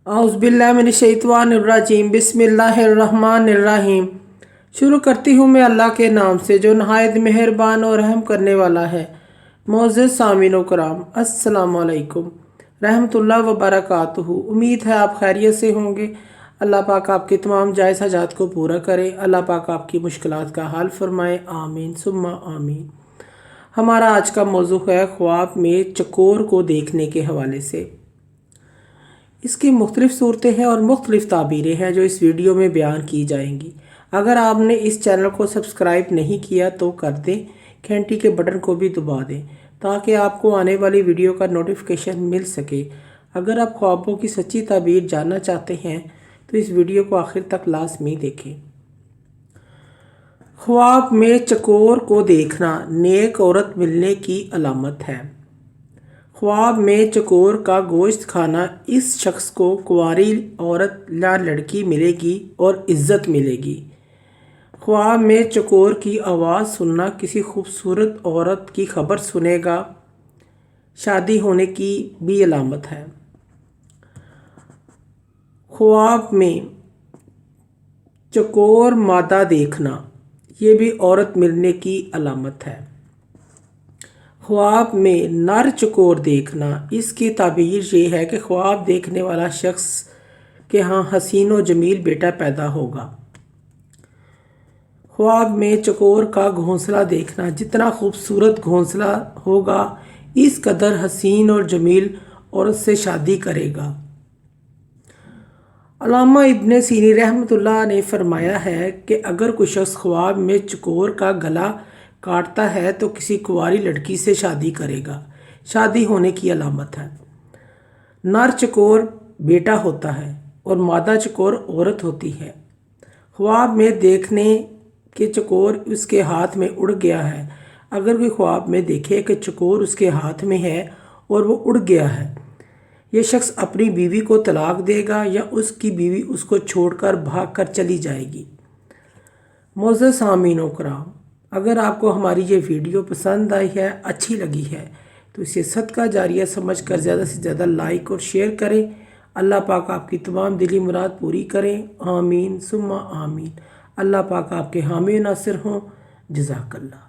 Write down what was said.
औज़ुबिल्लाहिमिनश्शैतानिर्रजीम बिस्मिल्लाहिर्रहमानिर्रहीम। शुरू करती हूँ मैं अल्लाह के नाम से जो नहायत मेहरबान और रहम करने वाला है। मोअज़्ज़ज़ सामीन व कराम, अस्सलामु अलैकुम रहमतुल्लाह व बरकातुहू। उम्मीद है आप खैरियत से होंगे। अल्लाह पाक आपकी तमाम जायज़ हाजात को पूरा करे। अल्लाह पाक आपकी मुश्किलात का हल फरमाए। आमीन सुम्मा आमीन। हमारा आज का मौजू है ख्वाब में चकोर को देखने के हवाले से। इसकी मुख्तलिफ़ सूरतें हैं और मुख्तलिफ़ ताबीरें हैं जो इस वीडियो में बयान की जाएंगी। अगर आपने इस चैनल को सब्सक्राइब नहीं किया तो कर दें, घंटी के बटन को भी दबा दें ताकि आपको आने वाली वीडियो का नोटिफिकेशन मिल सके। अगर आप ख्वाबों की सच्ची ताबीर जानना चाहते हैं तो इस वीडियो को आखिर तक लाजमी देखें। ख्वाब में चकोर को देखना नेक औरत मिलने की अलामत है। ख्वाब में चकोर का गोश्त खाना इस शख्स को कुंवारी औरत या लड़की मिलेगी और इज़्ज़त मिलेगी। ख्वाब में चकोर की आवाज़ सुनना किसी खूबसूरत औरत की खबर सुनेगा, शादी होने की भी अलामत है। ख्वाब में चकोर मादा देखना ये भी औरत मिलने की अलामत है। ख्वाब में नर चकोर देखना इसकी ताबीर ये है कि ख्वाब देखने वाला शख्स के यहाँ हसीन व जमील बेटा पैदा होगा। ख्वाब में चकोर का घोंसला देखना जितना खूबसूरत घोंसला होगा इस कदर हसीन और जमील औरत से शादी करेगा। अल्लामा इब्न सीनी रहमतुल्लाह ने फरमाया है कि अगर कोई शख्स ख्वाब में चकोर का गला काटता है तो किसी कुंवारी लड़की से शादी करेगा, शादी होने की अलामत है। नर चकोर बेटा होता है और मादा चकोर औरत होती है। ख्वाब में देखने कि चकोर उसके हाथ में उड़ गया है। अगर कोई ख्वाब में देखे कि चकोर उसके हाथ में है और वो उड़ गया है, ये शख्स अपनी बीवी को तलाक देगा या उसकी बीवी उसको छोड़कर भागकर चली जाएगी। मोअज़्ज़ज़ सामीन व कराम, अगर आपको हमारी ये वीडियो पसंद आई है, अच्छी लगी है तो इसे सदका जारिया समझकर ज़्यादा से ज़्यादा लाइक और शेयर करें। अल्लाह पाक आपकी तमाम दिली मुराद पूरी करें। आमीन सुम्मा आमीन। अल्लाह पाक आपके हामी नासिर हों। जज़ाकल्लाह।